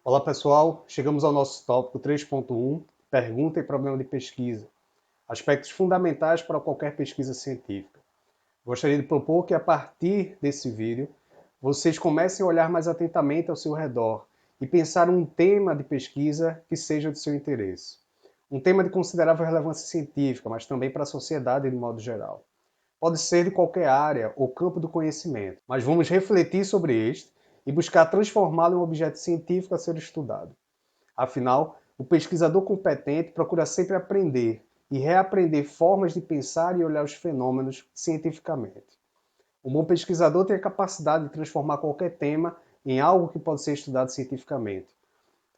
Olá pessoal, chegamos ao nosso tópico 3.1, pergunta e problema de pesquisa, aspectos fundamentais para qualquer pesquisa científica. Gostaria de propor que a partir desse vídeo, vocês comecem a olhar mais atentamente ao seu redor e pensar um tema de pesquisa que seja de seu interesse. Um tema de considerável relevância científica, mas também para a sociedade de modo geral. Pode ser de qualquer área ou campo do conhecimento, mas vamos refletir sobre este e buscar transformá-lo em um objeto científico a ser estudado. Afinal, o pesquisador competente procura sempre aprender e reaprender formas de pensar e olhar os fenômenos cientificamente. Um bom pesquisador tem a capacidade de transformar qualquer tema em algo que pode ser estudado cientificamente.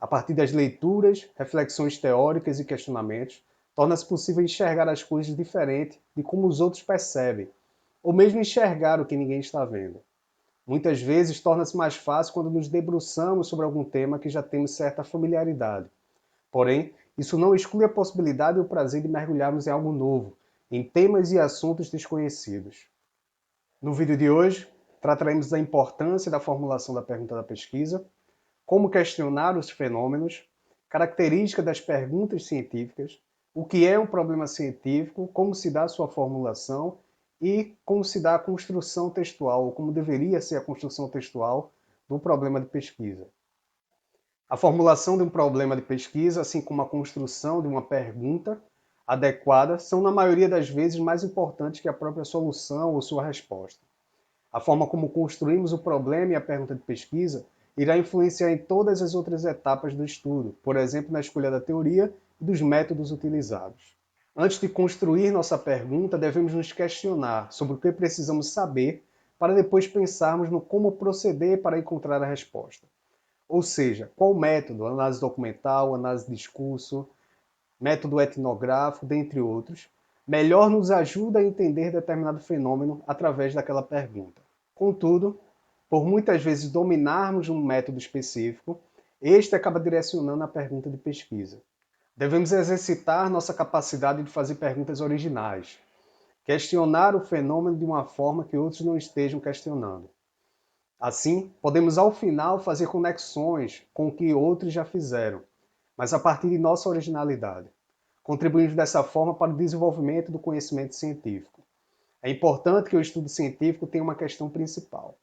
A partir das leituras, reflexões teóricas e questionamentos, torna-se possível enxergar as coisas diferente de como os outros percebem, ou mesmo enxergar o que ninguém está vendo. Muitas vezes torna-se mais fácil quando nos debruçamos sobre algum tema que já temos certa familiaridade. Porém, isso não exclui a possibilidade e o prazer de mergulharmos em algo novo, em temas e assuntos desconhecidos. No vídeo de hoje, trataremos da importância da formulação da pergunta da pesquisa, como questionar os fenômenos, características das perguntas científicas, o que é um problema científico, como se dá a sua formulação e como se dá a construção textual, ou como deveria ser a construção textual do problema de pesquisa. A formulação de um problema de pesquisa, assim como a construção de uma pergunta adequada, são na maioria das vezes mais importantes que a própria solução ou sua resposta. A forma como construímos o problema e a pergunta de pesquisa irá influenciar em todas as outras etapas do estudo, por exemplo, na escolha da teoria e dos métodos utilizados. Antes de construir nossa pergunta, devemos nos questionar sobre o que precisamos saber para depois pensarmos no como proceder para encontrar a resposta. Ou seja, qual método, análise documental, análise de discurso, método etnográfico, dentre outros, melhor nos ajuda a entender determinado fenômeno através daquela pergunta. Contudo, por muitas vezes dominarmos um método específico, este acaba direcionando a pergunta de pesquisa. Devemos exercitar nossa capacidade de fazer perguntas originais, questionar o fenômeno de uma forma que outros não estejam questionando. Assim, podemos ao final fazer conexões com o que outros já fizeram, mas a partir de nossa originalidade, contribuindo dessa forma para o desenvolvimento do conhecimento científico. É importante que o estudo científico tenha uma questão principal.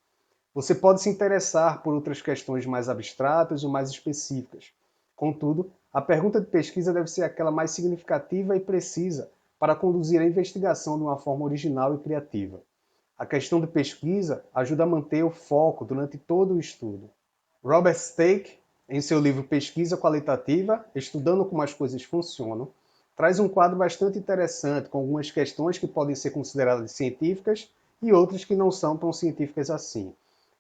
Você pode se interessar por outras questões mais abstratas ou mais específicas. Contudo, a pergunta de pesquisa deve ser aquela mais significativa e precisa para conduzir a investigação de uma forma original e criativa. A questão de pesquisa ajuda a manter o foco durante todo o estudo. Robert Stake, em seu livro Pesquisa Qualitativa, Estudando como as coisas funcionam, traz um quadro bastante interessante com algumas questões que podem ser consideradas científicas e outras que não são tão científicas assim.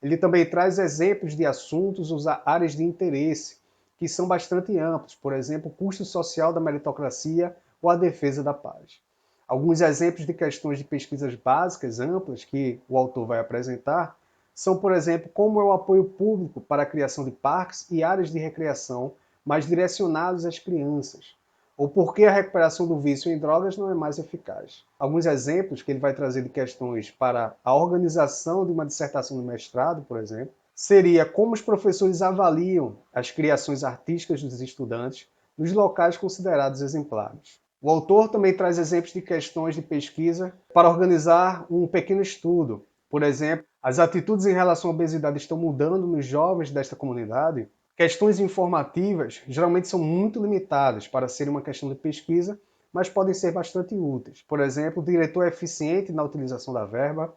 Ele também traz exemplos de assuntos ou áreas de interesse que são bastante amplos, por exemplo, o custo social da meritocracia ou a defesa da paz. Alguns exemplos de questões de pesquisas básicas amplas que o autor vai apresentar são, por exemplo, como é o apoio público para a criação de parques e áreas de recreação mais direcionados às crianças, ou por que a recuperação do vício em drogas não é mais eficaz. Alguns exemplos que ele vai trazer de questões para a organização de uma dissertação de mestrado, por exemplo, seria como os professores avaliam as criações artísticas dos estudantes nos locais considerados exemplares. O autor também traz exemplos de questões de pesquisa para organizar um pequeno estudo. Por exemplo, as atitudes em relação à obesidade estão mudando nos jovens desta comunidade? Questões informativas geralmente são muito limitadas para serem uma questão de pesquisa, mas podem ser bastante úteis. Por exemplo, o diretor é eficiente na utilização da verba,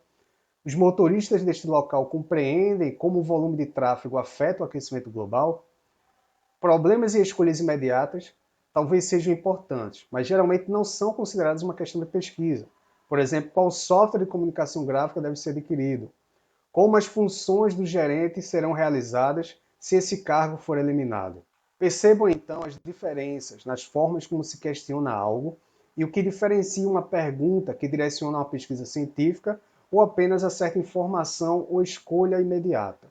os motoristas deste local compreendem como o volume de tráfego afeta o aquecimento global. Problemas e escolhas imediatas talvez sejam importantes, mas geralmente não são considerados uma questão de pesquisa. Por exemplo, qual software de comunicação gráfica deve ser adquirido? Como as funções do gerente serão realizadas se esse cargo for eliminado? Percebam então as diferenças nas formas como se questiona algo e o que diferencia uma pergunta que direciona a uma pesquisa científica ou apenas acerta informação ou escolha imediata.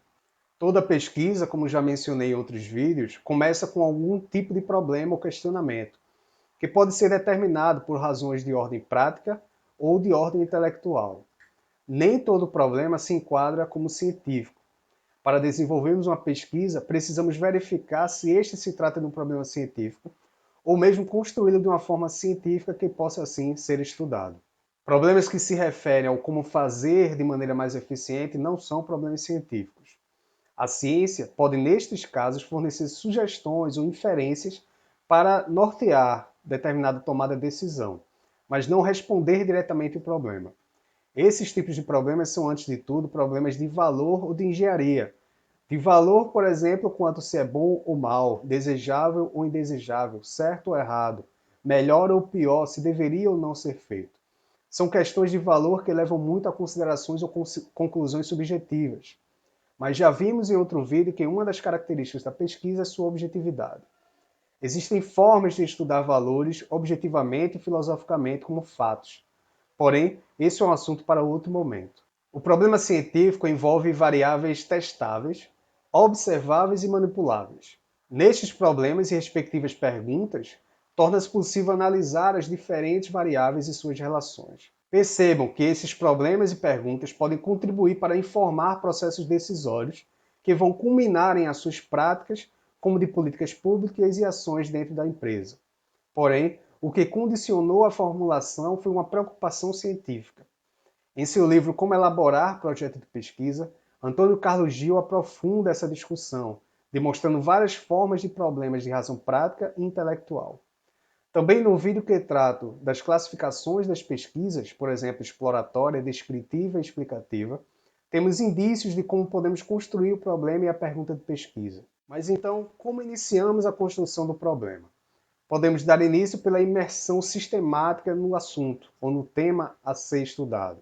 Toda pesquisa, como já mencionei em outros vídeos, começa com algum tipo de problema ou questionamento, que pode ser determinado por razões de ordem prática ou de ordem intelectual. Nem todo problema se enquadra como científico. Para desenvolvermos uma pesquisa, precisamos verificar se este se trata de um problema científico ou mesmo construí-lo de uma forma científica que possa, assim, ser estudado. Problemas que se referem ao como fazer de maneira mais eficiente não são problemas científicos. A ciência pode, nestes casos, fornecer sugestões ou inferências para nortear determinada tomada de decisão, mas não responder diretamente o problema. Esses tipos de problemas são, antes de tudo, problemas de valor ou de engenharia. De valor, por exemplo, quanto se é bom ou mal, desejável ou indesejável, certo ou errado, melhor ou pior, se deveria ou não ser feito. São questões de valor que levam muito a considerações ou conclusões subjetivas. Mas já vimos em outro vídeo que uma das características da pesquisa é sua objetividade. Existem formas de estudar valores objetivamente e filosoficamente como fatos. Porém, esse é um assunto para outro momento. O problema científico envolve variáveis testáveis, observáveis e manipuláveis. Nestes problemas e respectivas perguntas, torna-se possível analisar as diferentes variáveis e suas relações. Percebam que esses problemas e perguntas podem contribuir para informar processos decisórios que vão culminar em ações práticas, como de políticas públicas e ações dentro da empresa. Porém, o que condicionou a formulação foi uma preocupação científica. Em seu livro Como Elaborar Projeto de Pesquisa, Antônio Carlos Gil aprofunda essa discussão, demonstrando várias formas de problemas de razão prática e intelectual. Também no vídeo que trato das classificações das pesquisas, por exemplo, exploratória, descritiva e explicativa, temos indícios de como podemos construir o problema e a pergunta de pesquisa. Mas então, como iniciamos a construção do problema? Podemos dar início pela imersão sistemática no assunto, ou no tema a ser estudado,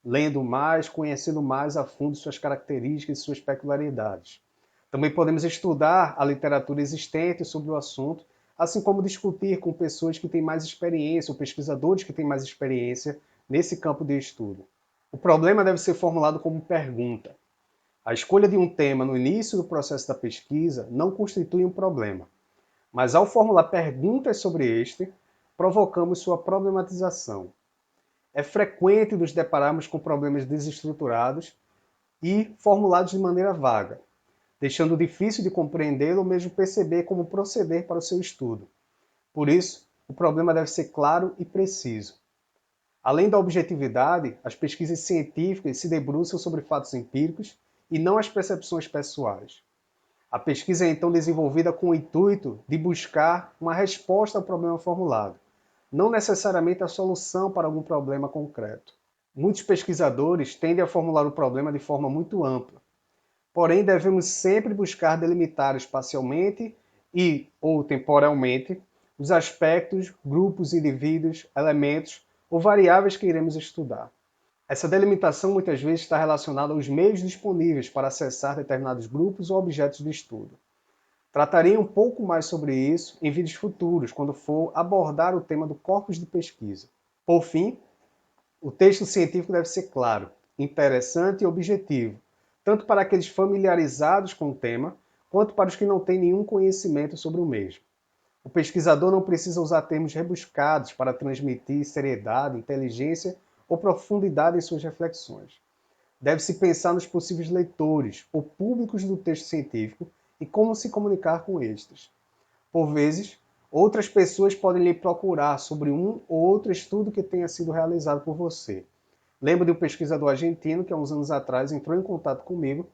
lendo mais, conhecendo mais a fundo suas características e suas peculiaridades. Também podemos estudar a literatura existente sobre o assunto, assim como discutir com pessoas que têm mais experiência, ou pesquisadores que têm mais experiência nesse campo de estudo. O problema deve ser formulado como pergunta. A escolha de um tema no início do processo da pesquisa não constitui um problema, mas ao formular perguntas sobre este, provocamos sua problematização. É frequente nos depararmos com problemas desestruturados e formulados de maneira vaga, deixando difícil de compreendê-lo ou mesmo perceber como proceder para o seu estudo. Por isso, o problema deve ser claro e preciso. Além da objetividade, as pesquisas científicas se debruçam sobre fatos empíricos e não as percepções pessoais. A pesquisa é então desenvolvida com o intuito de buscar uma resposta ao problema formulado, não necessariamente a solução para algum problema concreto. Muitos pesquisadores tendem a formular o problema de forma muito ampla. Porém, devemos sempre buscar delimitar espacialmente ou temporalmente os aspectos, grupos, indivíduos, elementos ou variáveis que iremos estudar. Essa delimitação muitas vezes está relacionada aos meios disponíveis para acessar determinados grupos ou objetos de estudo. Tratarei um pouco mais sobre isso em vídeos futuros, quando for abordar o tema do corpus de pesquisa. Por fim, o texto científico deve ser claro, interessante e objetivo, tanto para aqueles familiarizados com o tema, quanto para os que não têm nenhum conhecimento sobre o mesmo. O pesquisador não precisa usar termos rebuscados para transmitir seriedade, inteligência ou profundidade em suas reflexões. Deve-se pensar nos possíveis leitores ou públicos do texto científico e como se comunicar com estes. Por vezes, outras pessoas podem lhe procurar sobre um ou outro estudo que tenha sido realizado por você. Lembro de um pesquisador argentino que há uns anos atrás entrou em contato comigo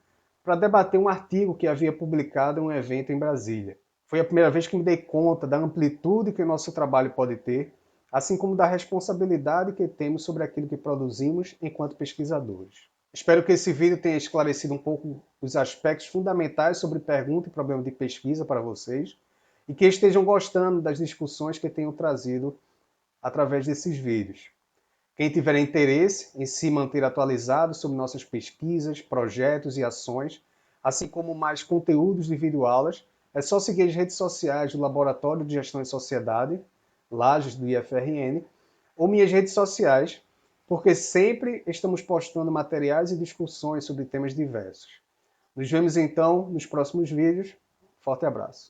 para debater um artigo que havia publicado em um evento em Brasília. Foi a primeira vez que me dei conta da amplitude que o nosso trabalho pode ter, assim como da responsabilidade que temos sobre aquilo que produzimos enquanto pesquisadores. Espero que esse vídeo tenha esclarecido um pouco os aspectos fundamentais sobre pergunta e problema de pesquisa para vocês e que estejam gostando das discussões que tenho trazido através desses vídeos. Quem tiver interesse em se manter atualizado sobre nossas pesquisas, projetos e ações, assim como mais conteúdos de videoaulas, é só seguir as redes sociais do Laboratório de Gestão e Sociedade, Lages do IFRN, ou minhas redes sociais, porque sempre estamos postando materiais e discussões sobre temas diversos. Nos vemos então nos próximos vídeos. Forte abraço.